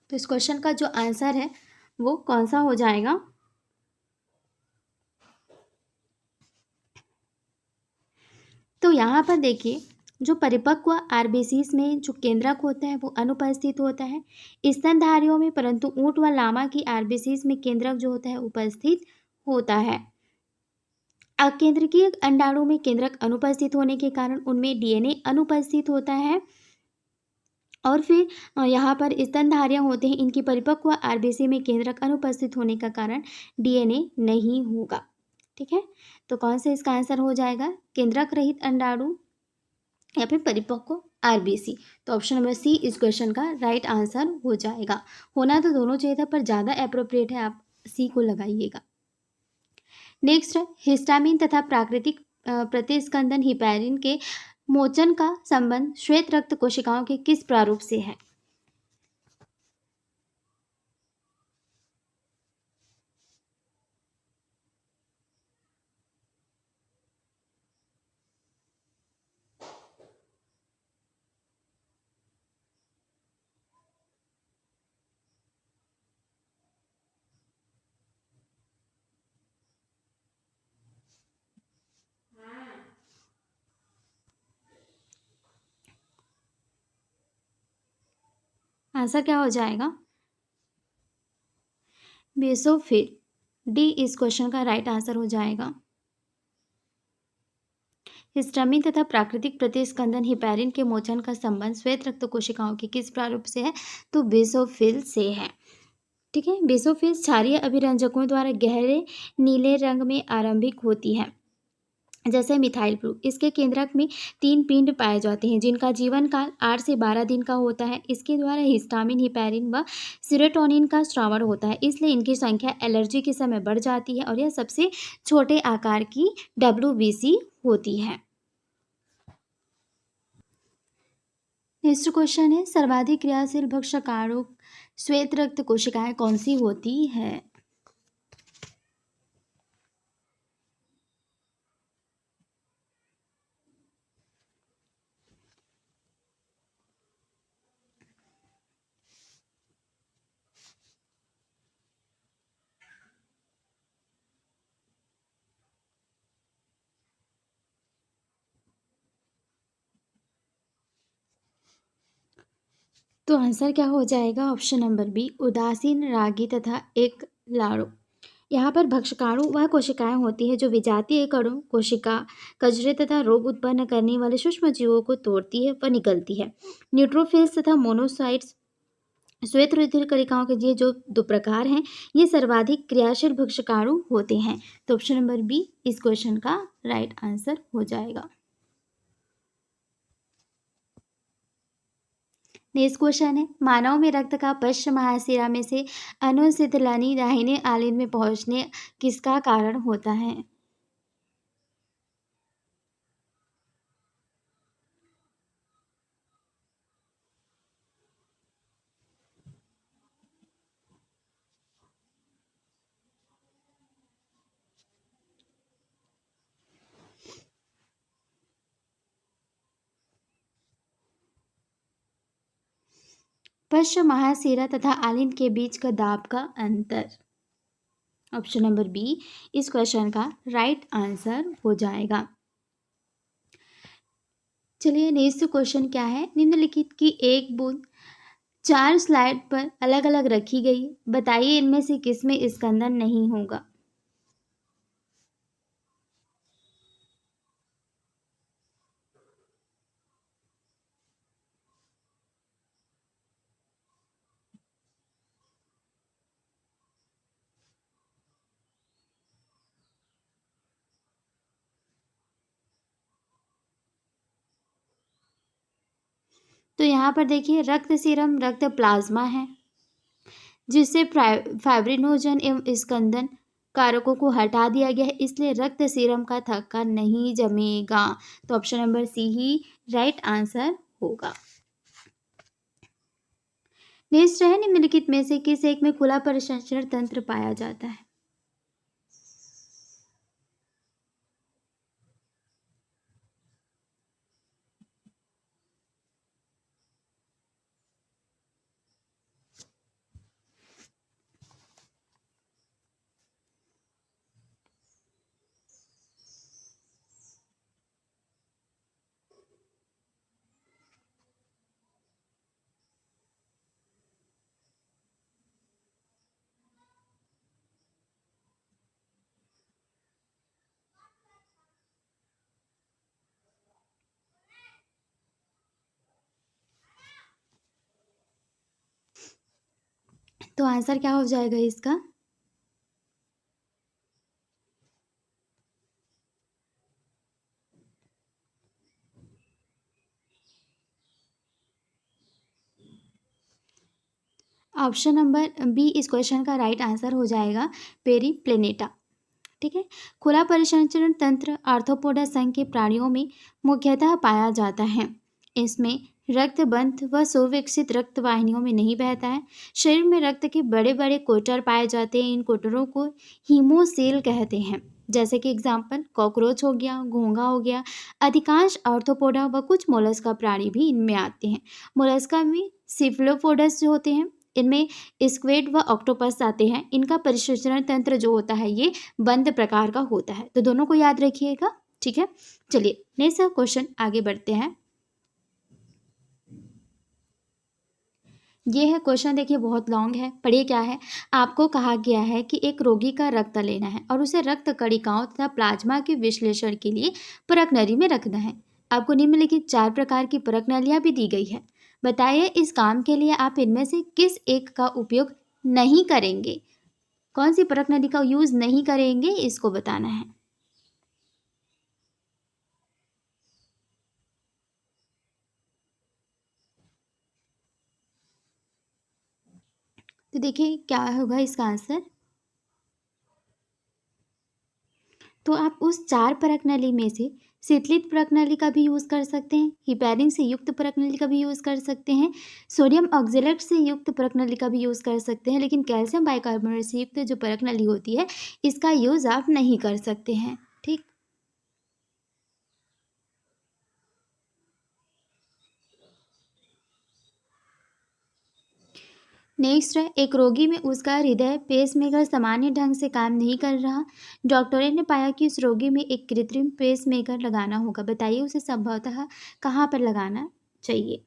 तो इस क्वेश्चन का जो आंसर है वो कौन सा हो जाएगा? तो यहाँ पर देखिए, जो परिपक्व RBCs में जो केंद्रक होता है वो अनुपस्थित होता है स्तनधारियों में, परंतु ऊंट व लामा की RBCs में केंद्रक जो होता है उपस्थित होता है। अकेंद्रकीय अंडाणु में केंद्रक अनुपस्थित होने के कारण उनमें DNA अनुपस्थित होता है। और फिर यहाँ पर स्तनधारियाँ होते हैं, इनकी परिपक्व RBC में केंद्रक अनुपस्थित होने का कारण DNA नहीं होगा। ठीक है, तो कौन सा इसका आंसर हो जाएगा? केंद्रक रहित अंडाणु या फिर परिपक्व RBC। तो ऑप्शन नंबर सी इस क्वेश्चन का राइट आंसर हो जाएगा। होना तो दोनों चाहिए था, पर ज़्यादा अप्रोप्रिएट है, आप सी को लगाइएगा। नेक्स्ट है, हिस्टामिन तथा प्राकृतिक प्रतिस्कंदन हिपैरिन के मोचन का संबंध श्वेत रक्त कोशिकाओं के किस प्रारूप से है? आंसर क्या हो जाएगा? बेसोफिल। डी इस क्वेश्चन का राइट आंसर हो जाएगा। हिस्टामिन तथा प्राकृतिक प्रतिस्कंदन हिपैरिन के मोचन का संबंध श्वेत रक्त कोशिकाओं के किस प्रारूप से है? तो बेसोफिल से है। ठीक है, बेसोफिल क्षारीय अभिरंजकों द्वारा गहरे नीले रंग में आरंभिक होती है, जैसे मिथाइल ग्रुप। इसके केंद्रक में 3 पिंड पाए जाते हैं, जिनका जीवन काल 8 से 12 दिन का होता है। इसके द्वारा हिस्टामिन, हिपैरिन व सीरोटोनिन का स्रावण होता है, इसलिए इनकी संख्या एलर्जी के समय बढ़ जाती है और यह सबसे छोटे आकार की WBC होती है। नेक्स्ट क्वेश्चन है, सर्वाधिक क्रियाशील भक्षकाणु श्वेत रक्त कोशिकाएं कौन सी होती है? तो आंसर क्या हो जाएगा? ऑप्शन नंबर बी, उदासीन, रागी तथा एक लाड़ो। यहाँ पर भक्षकाणु वह कोशिकाएं होती है जो विजातीय कणों, कोशिका, कचरे तथा रोग उत्पन्न करने वाले सूक्ष्म जीवों को तोड़ती है व निकलती है। न्यूट्रोफिल्स तथा मोनोसाइट्स श्वेत रुधिर कणिकाओं के ये जो दो प्रकार हैं, ये सर्वाधिक क्रियाशील भक्षकाणु होते हैं। तो ऑप्शन नंबर बी इस क्वेश्चन का राइट आंसर हो जाएगा। नेक्स्ट क्वेश्चन है, मानव में रक्त का पश्च महाशिरा में से अनुशीतलनी दाहिने आलिंद में पहुंचने किसका कारण होता है? पश्च महाशिरा तथा आलिंद के बीच का दाब का अंतर। ऑप्शन नंबर बी इस क्वेश्चन का राइट आंसर हो जाएगा। चलिए नेक्स्ट क्वेश्चन क्या है, निम्नलिखित की एक बूंद 4 स्लाइड पर अलग अलग रखी गई, बताइए इनमें से किसमें स्कंदन नहीं होगा? तो यहाँ पर देखिए रक्त सीरम रक्त प्लाज्मा है, जिससे फाइब्रिनोजन एवं स्कंदन कारकों को हटा दिया गया है, इसलिए रक्त सीरम का थक्का नहीं जमेगा। तो ऑप्शन नंबर सी ही राइट आंसर होगा। नेक्स्ट है, निम्नलिखित में से किस एक में खुला परिसंचरण तंत्र पाया जाता है? तो आंसर क्या हो जाएगा इसका? ऑप्शन नंबर बी इस क्वेश्चन का राइट आंसर हो जाएगा, पेरिप्लेनेटा। ठीक है, खुला परिसंचरण तंत्र आर्थ्रोपोडा संघ के प्राणियों में मुख्यतः पाया जाता है। इसमें रक्त बंध व सुविकसित रक्त वाहिनियों में नहीं बहता है। शरीर में रक्त के बड़े बड़े कोटर पाए जाते हैं, इन कोटरों को हीमोसेल कहते हैं। जैसे कि एग्जाम्पल कॉकरोच हो गया, घोंघा हो गया। अधिकांश आर्थ्रोपोडा व कुछ मोलस्का प्राणी भी इनमें आते हैं। मोलस्का में सिफ्लोपोडस जो होते हैं, इनमें स्क्विड व ऑक्टोपस आते हैं। इनका परिसंचरण तंत्र जो होता है ये बंद प्रकार का होता है। तो दोनों को याद रखिएगा। ठीक है, चलिए नेक्स्ट क्वेश्चन आगे बढ़ते हैं। ये है क्वेश्चन, देखिए बहुत लॉन्ग है, पढ़िए क्या है। आपको कहा गया है कि एक रोगी का रक्त लेना है और उसे रक्त कणिकाओं तथा प्लाज्मा के विश्लेषण के लिए परख नली में रखना है। आपको निम्नलिखित 4 प्रकार की परख नलियाँ भी दी गई है। बताइए इस काम के लिए आप इनमें से किस एक का उपयोग नहीं करेंगे? कौन सी परख नली का यूज नहीं करेंगे, इसको बताना है। तो देखिए क्या होगा इसका आंसर। तो आप उस 4 परख नली में से शीतलित परख नली का भी यूज़ कर सकते हैं, हिपैरिन से युक्त परख नली का भी यूज़ कर सकते हैं, सोडियम ऑक्जेलेट से युक्त परख नली का भी यूज़ कर सकते हैं, लेकिन कैल्शियम बाइकार्बोनेट से युक्त जो परख नली होती है इसका यूज़ आप नहीं कर सकते हैं। ठीक, नेक्स्ट है, एक रोगी में उसका हृदय पेसमेकर सामान्य ढंग से काम नहीं कर रहा। डॉक्टरों ने पाया कि उस रोगी में एक कृत्रिम पेसमेकर लगाना होगा। बताइए उसे संभवतः कहाँ पर लगाना चाहिए?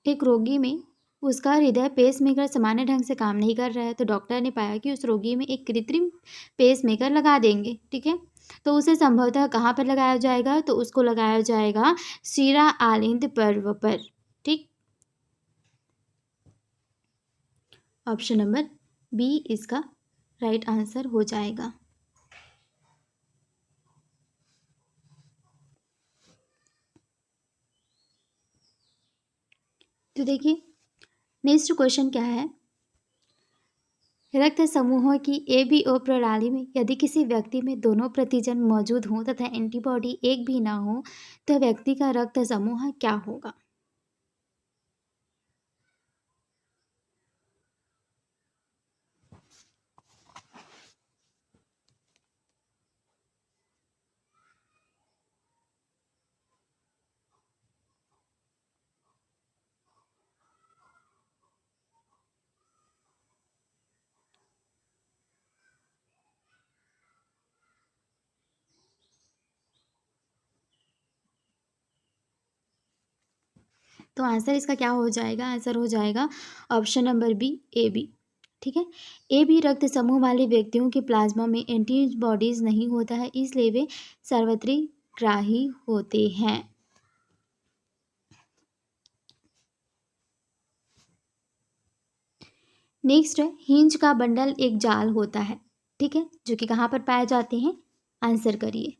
एक रोगी में उसका हृदय पेसमेकर सामान्य ढंग से काम नहीं कर रहा है, तो डॉक्टर ने पाया कि उस रोगी में एक कृत्रिम पेसमेकर लगा देंगे। ठीक है, तो उसे संभवतः कहाँ पर लगाया जाएगा? तो उसको लगाया जाएगा शीरा आलिंद पर्व पर। ठीक, ऑप्शन नंबर बी इसका राइट आंसर हो जाएगा। तो देखिए नेक्स्ट क्वेश्चन क्या है। रक्त समूहों की एबीओ प्रणाली में यदि किसी व्यक्ति में दोनों प्रतिजन मौजूद हों तथा एंटीबॉडी एक भी ना हो तो व्यक्ति का रक्त समूह क्या होगा? तो आंसर इसका क्या हो जाएगा? आंसर हो जाएगा option number B A B. ठीक है, ए बी रक्त समूह वाले व्यक्तियों के प्लाज्मा में एंटीबॉडीज नहीं होता है, इसलिए वे सर्वत्रिग्राही होते हैं। नेक्स्ट है हिंज का बंडल एक जाल होता है। ठीक है, जो कि कहाँ पर पाए जाते हैं? आंसर करिए।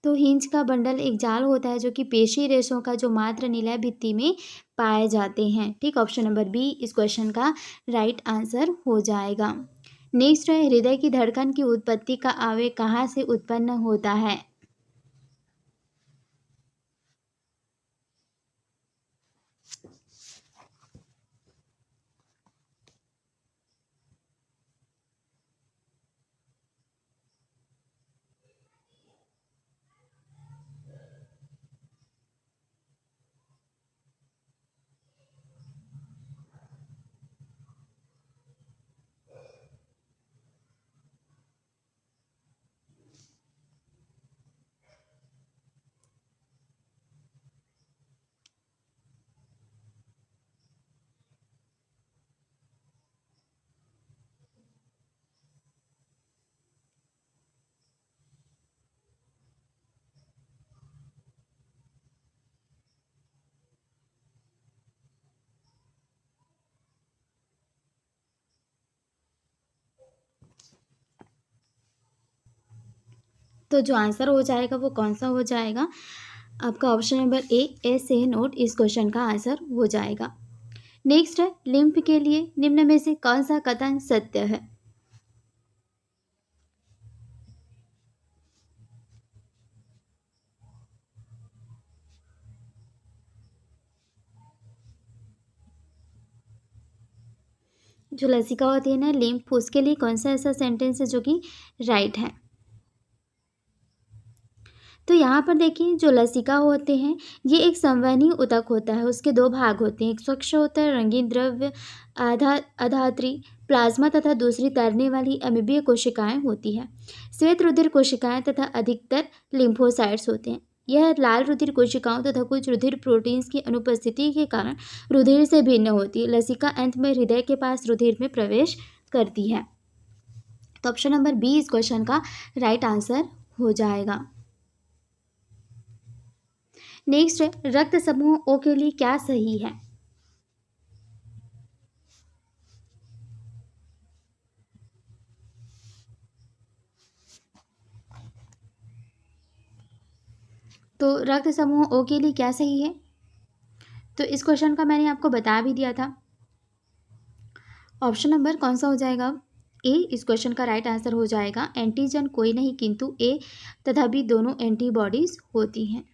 तो हिंज का बंडल एक जाल होता है जो कि पेशी रेशों का जो मात्र निलय भित्ति में पाए जाते हैं। ठीक, ऑप्शन नंबर बी इस क्वेश्चन का राइट आंसर हो जाएगा। नेक्स्ट है हृदय की धड़कन की उत्पत्ति का आवेग कहाँ से उत्पन्न होता है? तो जो आंसर हो जाएगा वो कौन सा हो जाएगा? आपका ऑप्शन नंबर ए से नोट इस क्वेश्चन का आंसर हो जाएगा। नेक्स्ट है लिम्फ के लिए निम्न में से कौन सा कथन सत्य है? जो लसिका होती है ना लिम्फ, उसके लिए कौन सा ऐसा सेंटेंस है जो कि राइट है? तो यहाँ पर देखिए जो लसिका होते हैं ये एक संवहनी ऊतक होता है। उसके दो भाग होते हैं, एक स्वच्छ होता है रंगीन द्रव्य अधात्री प्लाज्मा तथा दूसरी तैरने वाली अमीबीय कोशिकाएं होती है। श्वेत रुधिर कोशिकाएं तथा अधिकतर लिम्फोसाइट्स होते हैं। यह लाल रुधिर कोशिकाओं तथा कुछ रुधिर प्रोटीन्स की अनुपस्थिति के कारण रुधिर से भिन्न होती है। लसिका अंत में हृदय के पास रुधिर में प्रवेश करती है। तो ऑप्शन नंबर बी इस क्वेश्चन का राइट आंसर हो जाएगा। नेक्स्ट है रक्त समूह ओ के लिए क्या सही है? तो रक्त समूह ओ के लिए क्या सही है? तो इस क्वेश्चन का मैंने आपको बता भी दिया था। ऑप्शन नंबर कौन सा हो जाएगा? ए इस क्वेश्चन का राइट आंसर हो जाएगा। एंटीजन कोई नहीं किंतु ए तथा बी दोनों एंटीबॉडीज होती हैं।